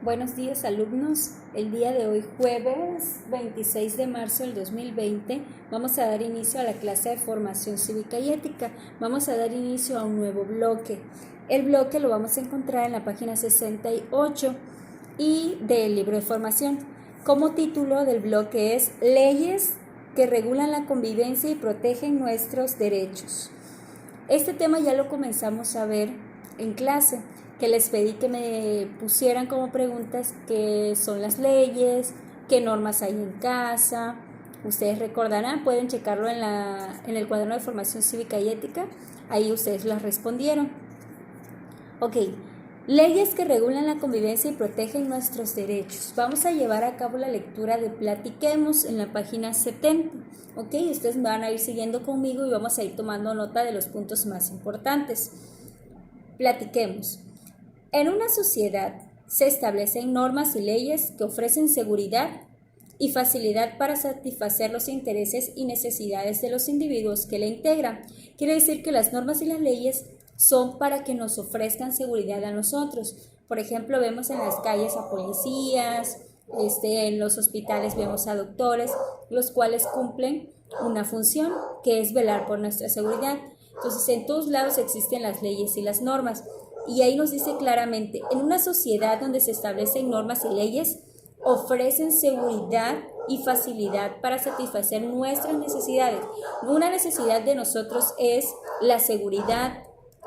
Buenos días, alumnos. El día de hoy, jueves 26 de marzo del 2020, vamos a dar inicio a la clase de formación cívica y ética. Vamos a dar inicio a un nuevo bloque. El bloque lo vamos a encontrar en la página 68 y del libro de formación. Como título del bloque es Leyes que regulan la convivencia y protegen nuestros derechos. Este tema ya lo comenzamos a ver en clase, que les pedí que me pusieran como preguntas qué son las leyes, qué normas hay en casa. Ustedes recordarán, pueden checarlo en el cuaderno de formación cívica y ética, ahí ustedes las respondieron. Ok, leyes que regulan la convivencia y protegen nuestros derechos. Vamos a llevar a cabo la lectura de Platiquemos en la página 70. Ok, ustedes van a ir siguiendo conmigo y vamos a ir tomando nota de los puntos más importantes. Platiquemos. En una sociedad se establecen normas y leyes que ofrecen seguridad y facilidad para satisfacer los intereses y necesidades de los individuos que la integran. Quiere decir que las normas y las leyes son para que nos ofrezcan seguridad a nosotros. Por ejemplo, vemos en las calles a policías, en los hospitales vemos a doctores, los cuales cumplen una función que es velar por nuestra seguridad. Entonces, en todos lados existen las leyes y las normas. Y ahí nos dice claramente, en una sociedad donde se establecen normas y leyes, ofrecen seguridad y facilidad para satisfacer nuestras necesidades. Una necesidad de nosotros es la seguridad,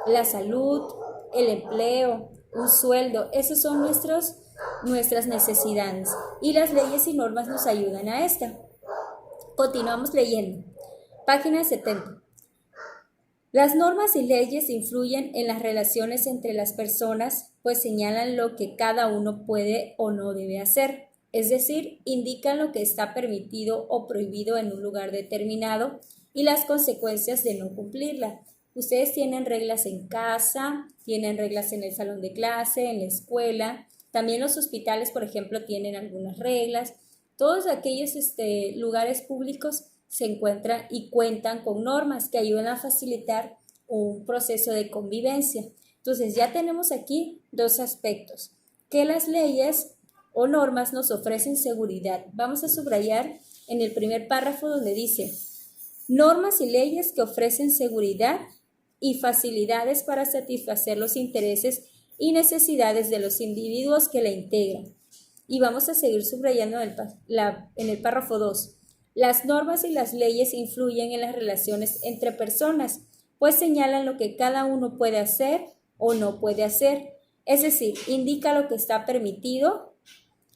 la salud, el empleo, un sueldo. Esas son nuestras necesidades. Y las leyes y normas nos ayudan a esta. Continuamos leyendo. Página 70. Las normas y leyes influyen en las relaciones entre las personas, pues señalan lo que cada uno puede o no debe hacer, es decir, indican lo que está permitido o prohibido en un lugar determinado y las consecuencias de no cumplirla. Ustedes tienen reglas en casa, tienen reglas en el salón de clase, en la escuela, también los hospitales, por ejemplo, tienen algunas reglas. Todos aquellos lugares públicos se encuentran y cuentan con normas que ayudan a facilitar un proceso de convivencia. Entonces ya tenemos aquí dos aspectos, que las leyes o normas nos ofrecen seguridad. Vamos a subrayar en el primer párrafo donde dice normas y leyes que ofrecen seguridad y facilidades para satisfacer los intereses y necesidades de los individuos que la integran. Y vamos a seguir subrayando en el párrafo 2. Las normas y las leyes influyen en las relaciones entre personas, pues señalan lo que cada uno puede hacer o no puede hacer, es decir, indica lo que está permitido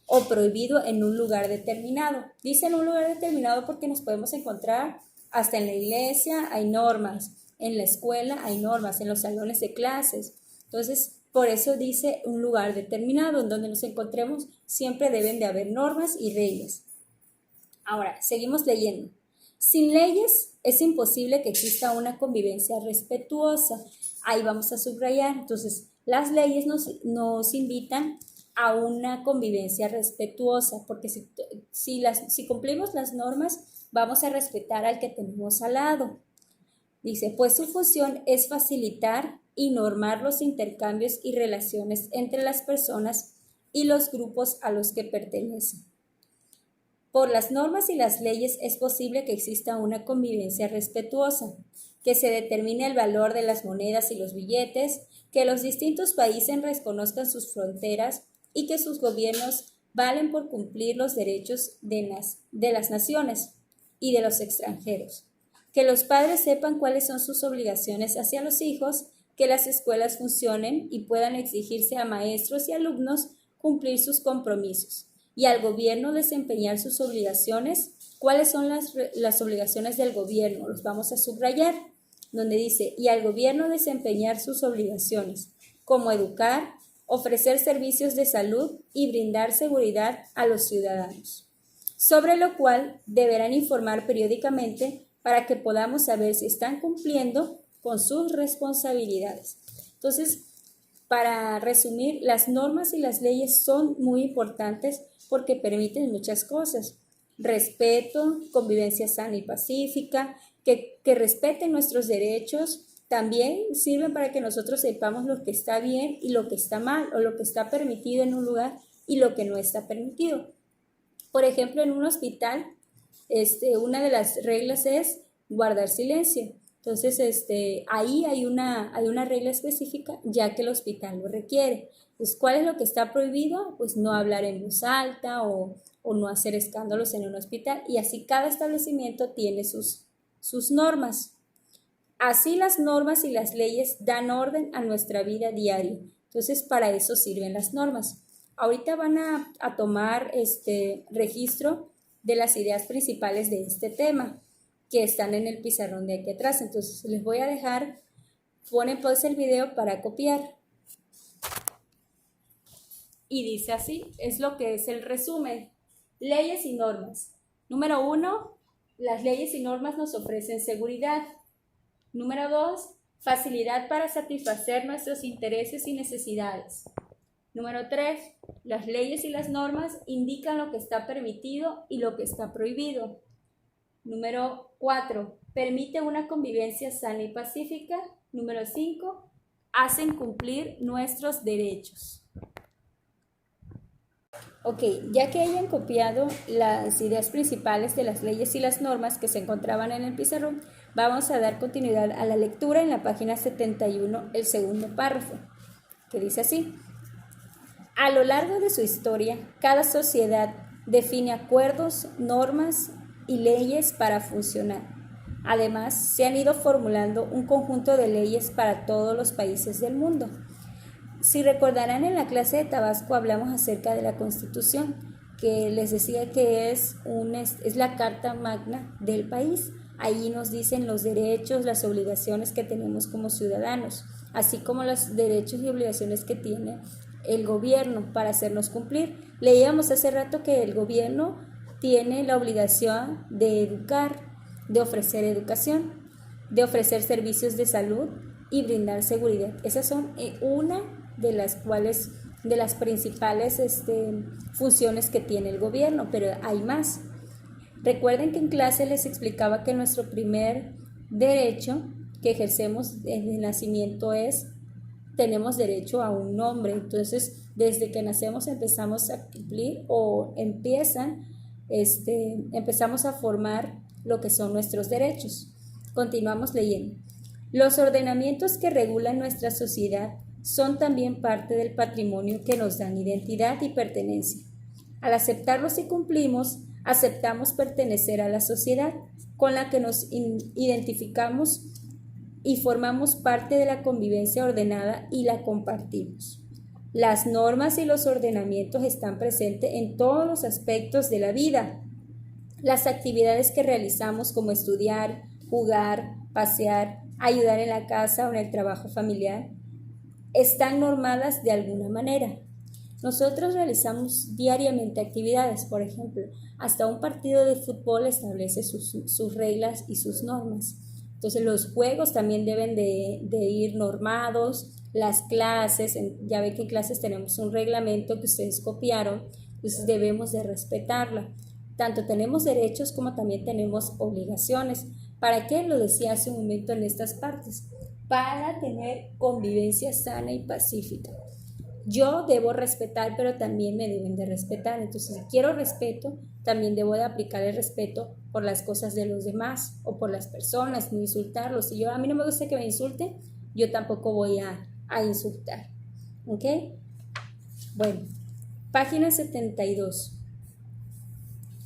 o prohibido en un lugar determinado. Dice en un lugar determinado porque nos podemos encontrar hasta en la iglesia hay normas, en la escuela hay normas, en los salones de clases. Entonces, por eso dice un lugar determinado en donde nos encontremos, siempre deben de haber normas y reglas. Ahora, seguimos leyendo. Sin leyes es imposible que exista una convivencia respetuosa. Ahí vamos a subrayar. Entonces, las leyes nos invitan a una convivencia respetuosa, porque si cumplimos las normas, vamos a respetar al que tenemos al lado. Dice, pues su función es facilitar y normar los intercambios y relaciones entre las personas y los grupos a los que pertenecen. Por las normas y las leyes es posible que exista una convivencia respetuosa, que se determine el valor de las monedas y los billetes, que los distintos países reconozcan sus fronteras y que sus gobiernos valen por cumplir los derechos de las naciones y de los extranjeros, que los padres sepan cuáles son sus obligaciones hacia los hijos, que las escuelas funcionen y puedan exigirse a maestros y alumnos cumplir sus compromisos, y al gobierno desempeñar sus obligaciones. ¿Cuáles son las obligaciones del gobierno? Los vamos a subrayar, donde dice, y al gobierno desempeñar sus obligaciones, como educar, ofrecer servicios de salud y brindar seguridad a los ciudadanos, sobre lo cual deberán informar periódicamente para que podamos saber si están cumpliendo con sus responsabilidades. Entonces, para resumir, las normas y las leyes son muy importantes porque permiten muchas cosas. Respeto, convivencia sana y pacífica, que respeten nuestros derechos, también sirven para que nosotros sepamos lo que está bien y lo que está mal, o lo que está permitido en un lugar y lo que no está permitido. Por ejemplo, en un hospital, una de las reglas es guardar silencio. Entonces, ahí hay una regla específica, ya que el hospital lo requiere. Pues, ¿cuál es lo que está prohibido? Pues no hablar en voz alta o no hacer escándalos en un hospital. Y así cada establecimiento tiene sus normas. Así las normas y las leyes dan orden a nuestra vida diaria. Entonces, para eso sirven las normas. Ahorita van a tomar registro de las ideas principales de este tema, que están en el pizarrón de aquí atrás. Entonces, les voy a dejar, ponen pausa el video para copiar. Y dice así, es lo que es el resumen. Leyes y normas. Número 1, las leyes y normas nos ofrecen seguridad. Número 2, facilidad para satisfacer nuestros intereses y necesidades. Número 3, las leyes y las normas indican lo que está permitido y lo que está prohibido. Número 4, permite una convivencia sana y pacífica. Número 5, hacen cumplir nuestros derechos. Ok, ya que hayan copiado las ideas principales de las leyes y las normas que se encontraban en el pizarrón, vamos a dar continuidad a la lectura en la página 71, el segundo párrafo, que dice así. A lo largo de su historia, cada sociedad define acuerdos, normas y leyes para funcionar. Además, se han ido formulando un conjunto de leyes para todos los países del mundo. Si recordarán, en la clase de Tabasco hablamos acerca de la Constitución, que les decía que es la Carta Magna del país. Ahí nos dicen los derechos, las obligaciones que tenemos como ciudadanos, así como los derechos y obligaciones que tiene el gobierno para hacernos cumplir. Leíamos hace rato que el gobierno tiene la obligación de educar, de ofrecer educación, de ofrecer servicios de salud y brindar seguridad. Esas son una de las principales funciones que tiene el gobierno, pero hay más. Recuerden que en clase les explicaba que nuestro primer derecho que ejercemos desde el nacimiento tenemos derecho a un nombre. Entonces, desde que nacemos empezamos a cumplir o empezamos a formar lo que son nuestros derechos. Continuamos leyendo. Los ordenamientos que regulan nuestra sociedad son también parte del patrimonio que nos dan identidad y pertenencia. Al aceptarlos y cumplimos, aceptamos pertenecer a la sociedad con la que nos identificamos y formamos parte de la convivencia ordenada y la compartimos. Las normas y los ordenamientos están presentes en todos los aspectos de la vida. Las actividades que realizamos, como estudiar, jugar, pasear, ayudar en la casa o en el trabajo familiar, están normadas de alguna manera. Nosotros realizamos diariamente actividades, por ejemplo, hasta un partido de fútbol establece sus reglas y sus normas. Entonces los juegos también deben de ir normados, las clases, ya ven que en clases tenemos un reglamento que ustedes copiaron, entonces debemos de respetarla. Tanto tenemos derechos como también tenemos obligaciones. ¿Para qué? Lo decía hace un momento en estas partes. Para tener convivencia sana y pacífica. Yo debo respetar, pero también me deben de respetar. Entonces, si quiero respeto, también debo de aplicar el respeto por las cosas de los demás o por las personas, no insultarlos. Si a mí no me gusta que me insulten, yo tampoco voy a insultar. ¿Ok? Bueno, página 72.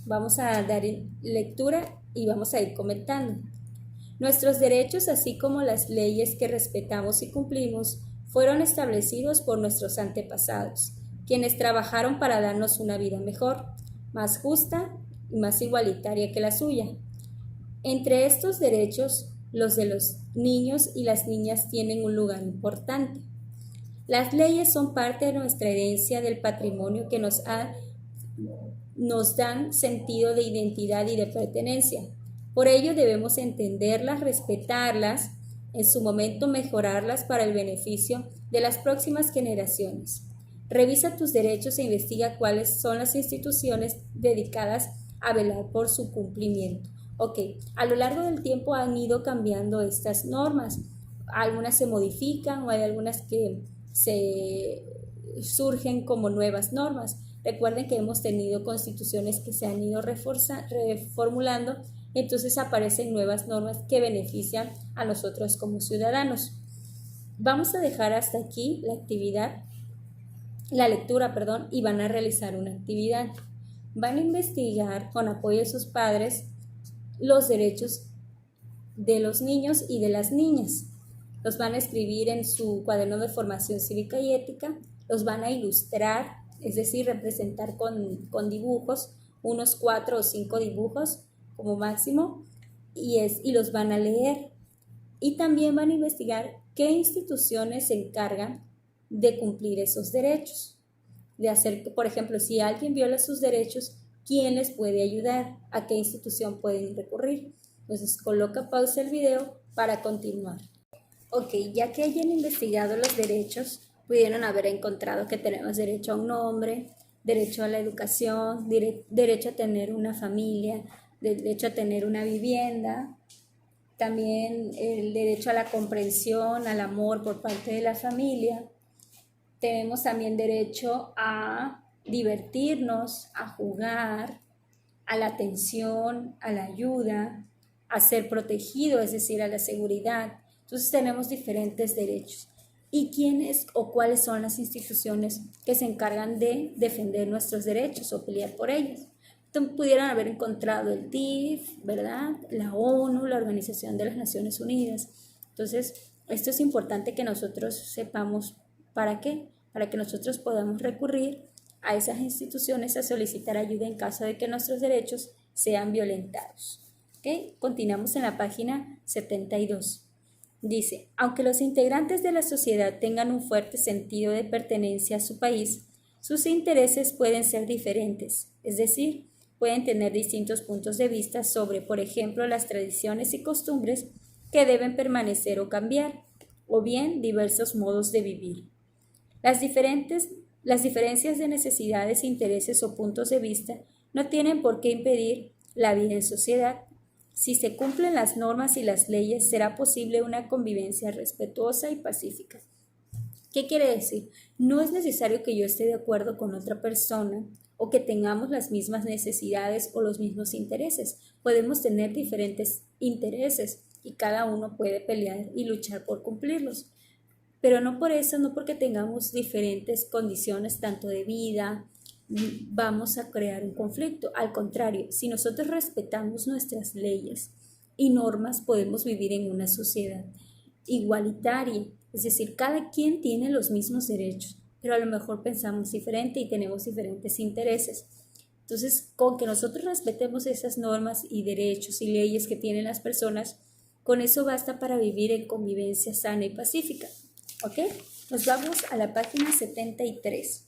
Vamos a dar lectura y vamos a ir comentando. Nuestros derechos, así como las leyes que respetamos y cumplimos, fueron establecidos por nuestros antepasados, quienes trabajaron para darnos una vida mejor, más justa y más igualitaria que la suya. Entre estos derechos, los de los niños y las niñas tienen un lugar importante. Las leyes son parte de nuestra herencia del patrimonio que nos dan sentido de identidad y de pertenencia. Por ello debemos entenderlas, respetarlas, en su momento mejorarlas para el beneficio de las próximas generaciones. Revisa tus derechos e investiga cuáles son las instituciones dedicadas a velar por su cumplimiento. Ok, a lo largo del tiempo han ido cambiando estas normas. Algunas se modifican o hay algunas que surgen como nuevas normas. Recuerden que hemos tenido constituciones que se han ido reformulando, entonces aparecen nuevas normas que benefician a nosotros como ciudadanos. Vamos a dejar hasta aquí la lectura, y van a realizar una actividad. Van a investigar con apoyo de sus padres los derechos de los niños y de las niñas. Los van a escribir en su cuaderno de formación cívica y ética, los van a ilustrar, es decir, representar con dibujos, unos 4 o 5 dibujos como máximo, y los van a leer. Y también van a investigar qué instituciones se encargan de cumplir esos derechos. De hacer, por ejemplo, si alguien viola sus derechos, ¿quién les puede ayudar? ¿A qué institución pueden recurrir? Entonces, coloca pausa el video para continuar. Ok, ya que hayan investigado los derechos, pudieron haber encontrado que tenemos derecho a un nombre, derecho a la educación, derecho a tener una familia, derecho a tener una vivienda, también el derecho a la comprensión, al amor por parte de la familia. Tenemos también derecho a divertirnos, a jugar, a la atención, a la ayuda, a ser protegido, es decir, a la seguridad. Entonces tenemos diferentes derechos. ¿Y quiénes o cuáles son las instituciones que se encargan de defender nuestros derechos o pelear por ellos? Entonces, pudieran haber encontrado el DIF, ¿verdad? La ONU, la Organización de las Naciones Unidas. Entonces, esto es importante que nosotros sepamos para qué, para que nosotros podamos recurrir a esas instituciones a solicitar ayuda en caso de que nuestros derechos sean violentados. ¿Okay? Continuamos en la página 72. Dice, aunque los integrantes de la sociedad tengan un fuerte sentido de pertenencia a su país, sus intereses pueden ser diferentes, es decir, pueden tener distintos puntos de vista sobre, por ejemplo, las tradiciones y costumbres que deben permanecer o cambiar, o bien diversos modos de vivir. Las diferencias de necesidades, intereses o puntos de vista no tienen por qué impedir la vida en sociedad. Si se cumplen las normas y las leyes, será posible una convivencia respetuosa y pacífica. ¿Qué quiere decir? No es necesario que yo esté de acuerdo con otra persona o que tengamos las mismas necesidades o los mismos intereses. Podemos tener diferentes intereses y cada uno puede pelear y luchar por cumplirlos. Pero no por eso, no porque tengamos diferentes condiciones tanto de vida, vamos a crear un conflicto. Al contrario, si nosotros respetamos nuestras leyes y normas, podemos vivir en una sociedad igualitaria. Es decir, cada quien tiene los mismos derechos, pero a lo mejor pensamos diferente y tenemos diferentes intereses. Entonces, con que nosotros respetemos esas normas y derechos y leyes que tienen las personas, con eso basta para vivir en convivencia sana y pacífica. ¿Ok? Nos vamos a la página 73.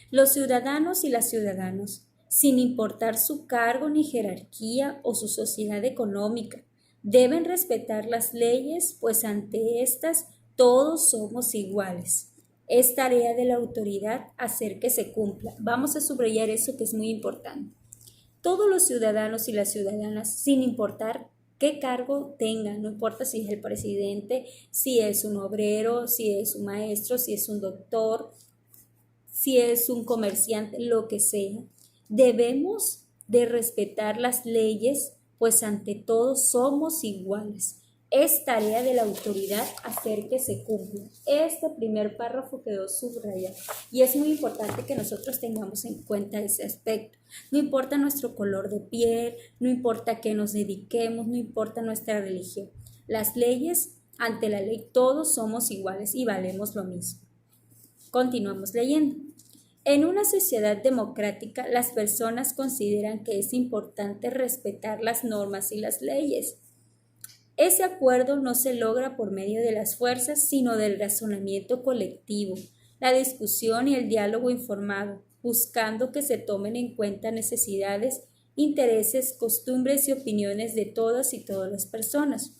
Los ciudadanos y las ciudadanas, sin importar su cargo ni jerarquía o su sociedad económica, deben respetar las leyes, pues ante estas todos somos iguales. Es tarea de la autoridad hacer que se cumpla. Vamos a subrayar eso que es muy importante. Todos los ciudadanos y las ciudadanas, sin importar qué cargo tengan, no importa si es el presidente, si es un obrero, si es un maestro, si es un doctor, si es un comerciante, lo que sea, debemos de respetar las leyes, pues ante todo somos iguales. Es tarea de la autoridad hacer que se cumpla. Este primer párrafo quedó subrayado y es muy importante que nosotros tengamos en cuenta ese aspecto. No importa nuestro color de piel, no importa que nos dediquemos, no importa nuestra religión. Las leyes, ante la ley, todos somos iguales y valemos lo mismo. Continuamos leyendo. En una sociedad democrática, las personas consideran que es importante respetar las normas y las leyes. Ese acuerdo no se logra por medio de las fuerzas, sino del razonamiento colectivo, la discusión y el diálogo informado, buscando que se tomen en cuenta necesidades, intereses, costumbres y opiniones de todas y todas las personas.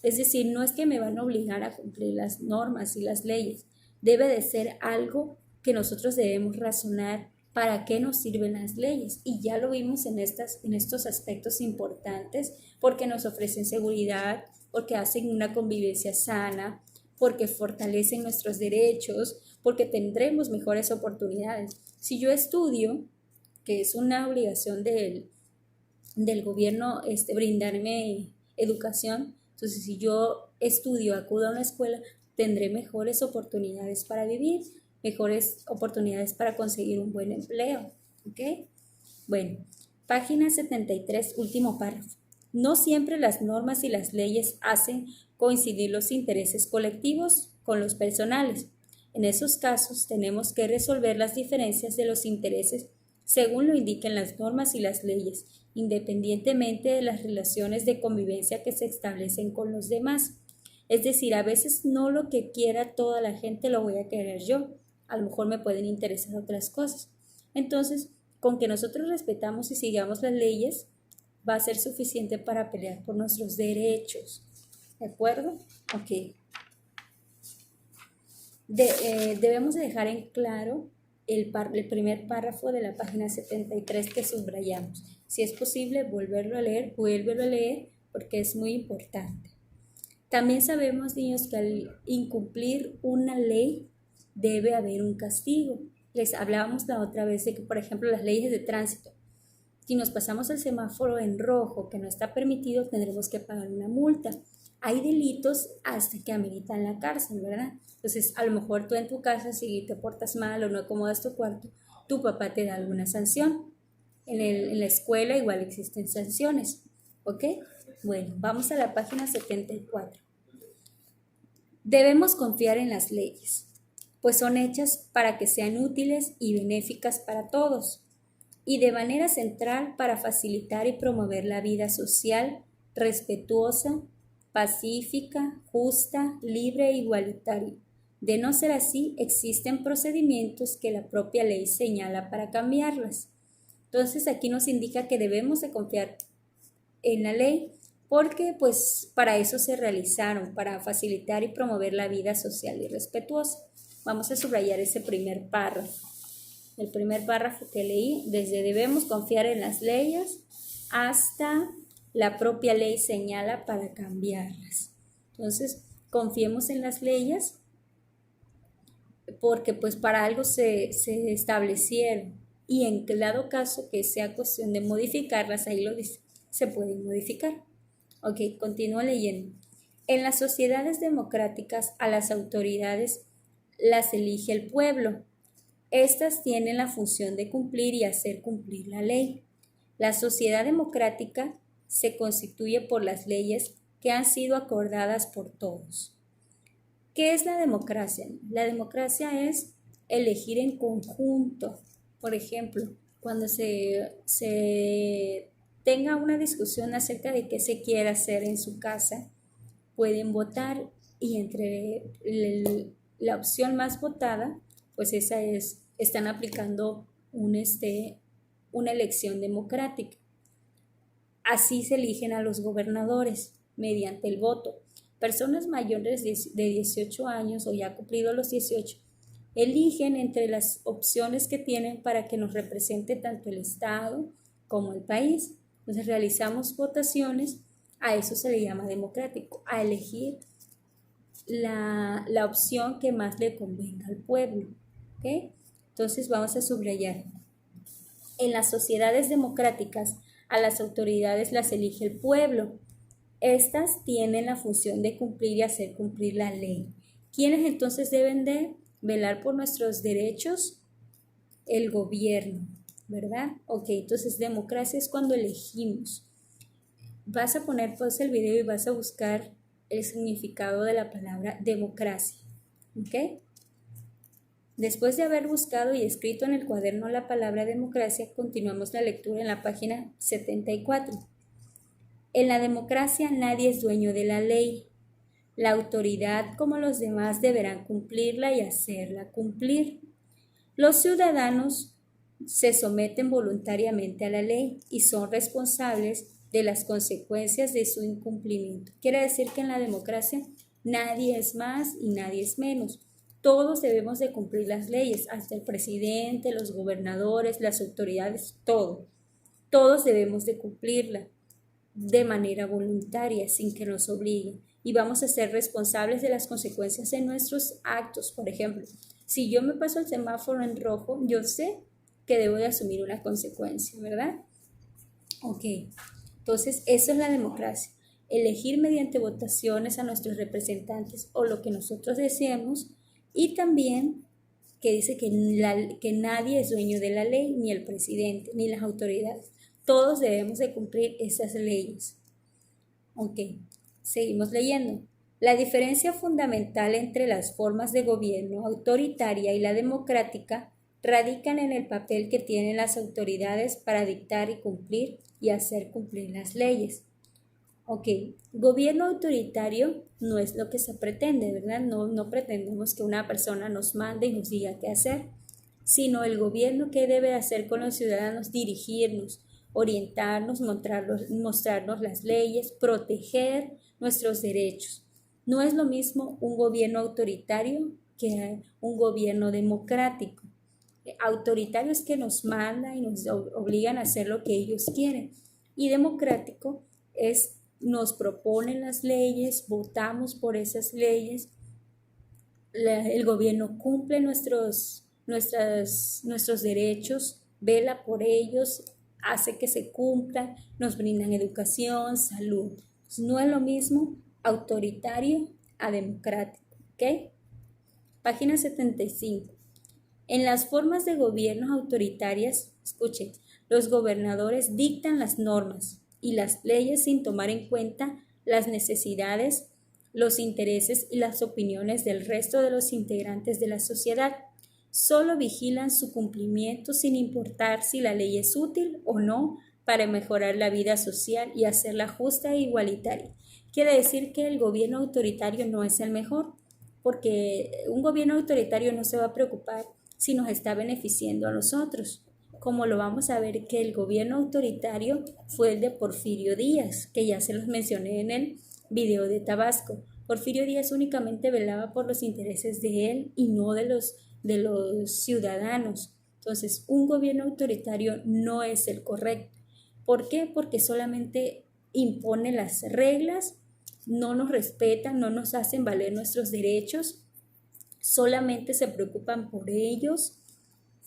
Es decir, no es que me van a obligar a cumplir las normas y las leyes, debe de ser algo que nosotros debemos razonar para qué nos sirven las leyes. Y ya lo vimos en estos aspectos importantes, porque nos ofrecen seguridad, porque hacen una convivencia sana, porque fortalecen nuestros derechos, porque tendremos mejores oportunidades. Si yo estudio, que es una obligación del gobierno brindarme educación, entonces si yo estudio, acudo a una escuela, tendré mejores oportunidades para vivir, mejores oportunidades para conseguir un buen empleo, ¿ok? Bueno, página 73, último párrafo. No siempre las normas y las leyes hacen coincidir los intereses colectivos con los personales. En esos casos tenemos que resolver las diferencias de los intereses según lo indiquen las normas y las leyes, independientemente de las relaciones de convivencia que se establecen con los demás. Es decir, a veces no lo que quiera toda la gente lo voy a querer yo. A lo mejor me pueden interesar otras cosas. Entonces, con que nosotros respetamos y sigamos las leyes, va a ser suficiente para pelear por nuestros derechos. ¿De acuerdo? Ok. Debemos de dejar en claro el primer párrafo de la página 73 que subrayamos. Si es posible, vuélvelo a leer porque es muy importante. También sabemos, niños, que al incumplir una ley debe haber un castigo. Les hablábamos la otra vez de que, por ejemplo, las leyes de tránsito. Si nos pasamos el semáforo en rojo, que no está permitido, tendremos que pagar una multa. Hay delitos hasta que ameritan la cárcel, ¿verdad? Entonces, a lo mejor tú en tu casa, si te portas mal o no acomodas tu cuarto, tu papá te da alguna sanción. En la escuela igual existen sanciones, ¿ok? Bueno, vamos a la página 74. Debemos confiar en las leyes, pues son hechas para que sean útiles y benéficas para todos, y de manera central para facilitar y promover la vida social, respetuosa, pacífica, justa, libre e igualitaria. De no ser así, existen procedimientos que la propia ley señala para cambiarlas. Entonces aquí nos indica que debemos de confiar en la ley porque pues para eso se realizaron, para facilitar y promover la vida social y respetuosa. Vamos a subrayar ese primer párrafo. El primer párrafo que leí, desde debemos confiar en las leyes hasta la propia ley señala para cambiarlas. Entonces, confiemos en las leyes porque pues para algo se establecieron y en dado caso que sea cuestión de modificarlas, ahí lo dice, se pueden modificar. Ok, continúo leyendo. En las sociedades democráticas a las autoridades las elige el pueblo. Estas tienen la función de cumplir y hacer cumplir la ley. La sociedad democrática se constituye por las leyes que han sido acordadas por todos. ¿Qué es la democracia? La democracia es elegir en conjunto. Por ejemplo, cuando se tenga una discusión acerca de qué se quiere hacer en su casa, pueden votar y entre la opción más votada, pues esa es, están aplicando una elección democrática. Así se eligen a los gobernadores mediante el voto. Personas mayores de 18 años o ya cumplido los 18 eligen entre las opciones que tienen para que nos represente tanto el Estado como el país. Entonces realizamos votaciones, a eso se le llama democrático, a elegir la opción que más le convenga al pueblo. ¿Okay? Entonces vamos a subrayar. En las sociedades democráticas, a las autoridades las elige el pueblo. Estas tienen la función de cumplir y hacer cumplir la ley. ¿Quiénes entonces deben de velar por nuestros derechos? El gobierno, ¿verdad? Ok, entonces democracia es cuando elegimos. Vas a poner pausa el video y vas a buscar el significado de la palabra democracia, ¿ok? Después de haber buscado y escrito en el cuaderno la palabra democracia, continuamos la lectura en la página 74. En la democracia nadie es dueño de la ley. La autoridad, como los demás, deberán cumplirla y hacerla cumplir. Los ciudadanos se someten voluntariamente a la ley y son responsables de las consecuencias de su incumplimiento. Quiere decir que en la democracia nadie es más y nadie es menos. Todos debemos de cumplir las leyes, hasta el presidente, los gobernadores, las autoridades, todo. Todos debemos de cumplirla de manera voluntaria, sin que nos obliguen. Y vamos a ser responsables de las consecuencias de nuestros actos. Por ejemplo, si yo me paso el semáforo en rojo, yo sé que debo de asumir una consecuencia, ¿verdad? Ok, entonces eso es la democracia. Elegir mediante votaciones a nuestros representantes o lo que nosotros deseemos, y también que dice que nadie es dueño de la ley, ni el presidente, ni las autoridades. Todos debemos de cumplir esas leyes. Ok, seguimos leyendo. La diferencia fundamental entre las formas de gobierno autoritaria y la democrática radican en el papel que tienen las autoridades para dictar y cumplir y hacer cumplir las leyes. Ok, gobierno autoritario no es lo que se pretende, ¿verdad? No pretendemos que una persona nos mande y nos diga qué hacer, sino el gobierno que debe hacer con los ciudadanos, dirigirnos, orientarnos, mostrarnos las leyes, proteger nuestros derechos. No es lo mismo un gobierno autoritario que un gobierno democrático. Autoritario es que nos manda y nos obligan a hacer lo que ellos quieren. Y democrático es nos proponen las leyes, votamos por esas leyes, el gobierno cumple nuestros derechos, vela por ellos, hace que se cumplan, nos brindan educación, salud. No es lo mismo autoritario a democrático, ¿ok? Página 75. En las formas de gobiernos autoritarias, escuchen, los gobernadores dictan las normas y las leyes sin tomar en cuenta las necesidades, los intereses y las opiniones del resto de los integrantes de la sociedad. Solo vigilan su cumplimiento sin importar si la ley es útil o no para mejorar la vida social y hacerla justa e igualitaria. Quiere decir que el gobierno autoritario no es el mejor, porque un gobierno autoritario no se va a preocupar si nos está beneficiando a nosotros, como lo vamos a ver que el gobierno autoritario fue el de Porfirio Díaz, que ya se los mencioné en el video de Tabasco. Porfirio Díaz únicamente velaba por los intereses de él y no de los ciudadanos. Entonces, un gobierno autoritario no es el correcto. ¿Por qué? Porque solamente impone las reglas, no nos respetan, no nos hacen valer nuestros derechos, solamente se preocupan por ellos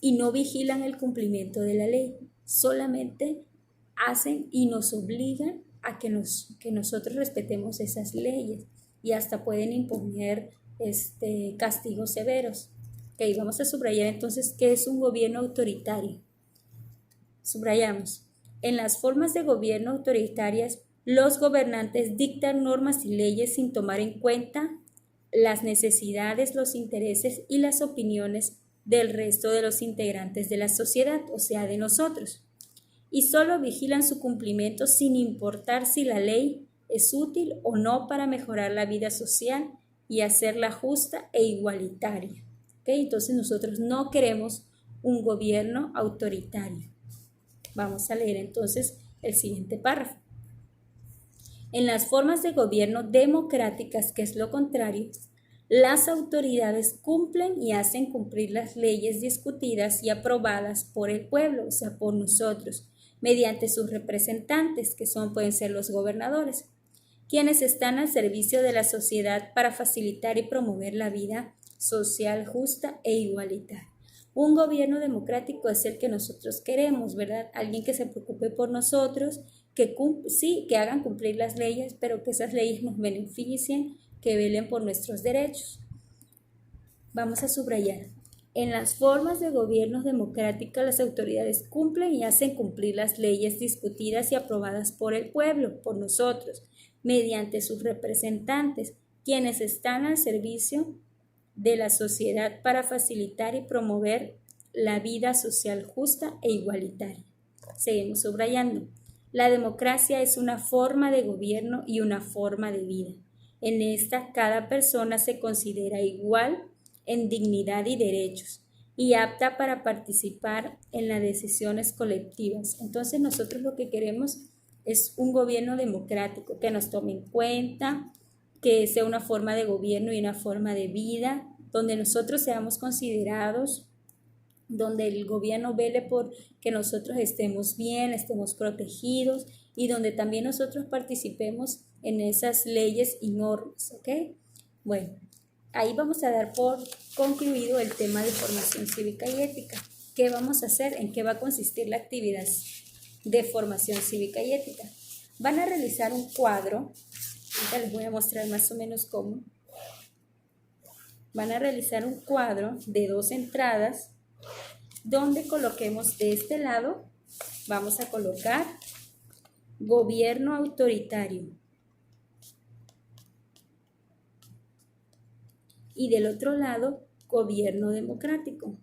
y no vigilan el cumplimiento de la ley. Solamente hacen y nos obligan a que nosotros respetemos esas leyes y hasta pueden imponer castigos severos. Ok, vamos a subrayar entonces qué es un gobierno autoritario. Subrayamos. En las formas de gobierno autoritarias, los gobernantes dictan normas y leyes sin tomar en cuenta las necesidades, los intereses y las opiniones del resto de los integrantes de la sociedad, o sea, de nosotros, y solo vigilan su cumplimiento sin importar si la ley es útil o no para mejorar la vida social y hacerla justa e igualitaria. ¿Okay? Entonces nosotros no queremos un gobierno autoritario. Vamos a leer entonces el siguiente párrafo. En las formas de gobierno democráticas, que es lo contrario, las autoridades cumplen y hacen cumplir las leyes discutidas y aprobadas por el pueblo, o sea, por nosotros, mediante sus representantes, que pueden ser los gobernadores, quienes están al servicio de la sociedad para facilitar y promover la vida social justa e igualitaria. Un gobierno democrático es el que nosotros queremos, ¿verdad? Alguien que se preocupe por nosotros, que hagan cumplir las leyes, pero que esas leyes nos beneficien, que velen por nuestros derechos. Vamos a subrayar. En las formas de gobiernos democráticos, las autoridades cumplen y hacen cumplir las leyes discutidas y aprobadas por el pueblo, por nosotros, mediante sus representantes, quienes están al servicio de la sociedad para facilitar y promover la vida social justa e igualitaria. Seguimos subrayando. La democracia es una forma de gobierno y una forma de vida. En esta, cada persona se considera igual en dignidad y derechos y apta para participar en las decisiones colectivas. Entonces nosotros lo que queremos es un gobierno democrático que nos tome en cuenta, que sea una forma de gobierno y una forma de vida, donde nosotros seamos considerados, donde el gobierno vele por que nosotros estemos bien, estemos protegidos y donde también nosotros participemos en esas leyes y normas, ¿ok? Bueno, ahí vamos a dar por concluido el tema de formación cívica y ética. ¿Qué vamos a hacer? ¿En qué va a consistir la actividad de formación cívica y ética? Van a realizar un cuadro, ahorita les voy a mostrar más o menos cómo. Van a realizar un cuadro de 2 entradas, donde coloquemos de este lado, vamos a colocar gobierno autoritario. Y del otro lado, gobierno democrático.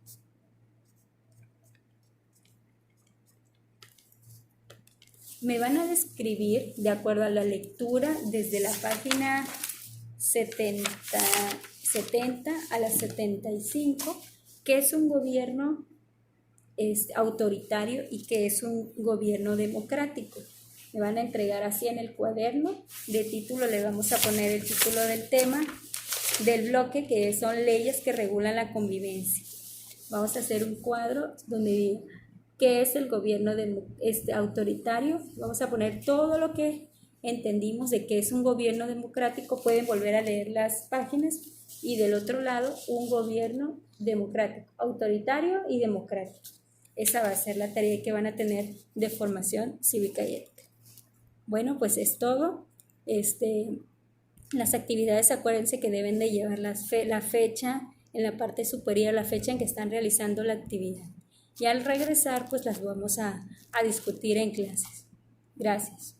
Me van a describir, de acuerdo a la lectura, desde la página 70 a la 75, qué es un gobierno autoritario y qué es un gobierno democrático. Me van a entregar así en el cuaderno. De título le vamos a poner el título del tema del bloque, que son leyes que regulan la convivencia. Vamos a hacer un cuadro donde diga qué es el gobierno autoritario. Vamos a poner todo lo que entendimos de qué es un gobierno democrático. Pueden volver a leer las páginas. Y del otro lado, un gobierno democrático, autoritario y democrático. Esa va a ser la tarea que van a tener de formación cívica y ética. Bueno, pues es todo. Las actividades, acuérdense que deben de llevar la fecha en la parte superior, la fecha en que están realizando la actividad. Y al regresar, pues las vamos a discutir en clases. Gracias.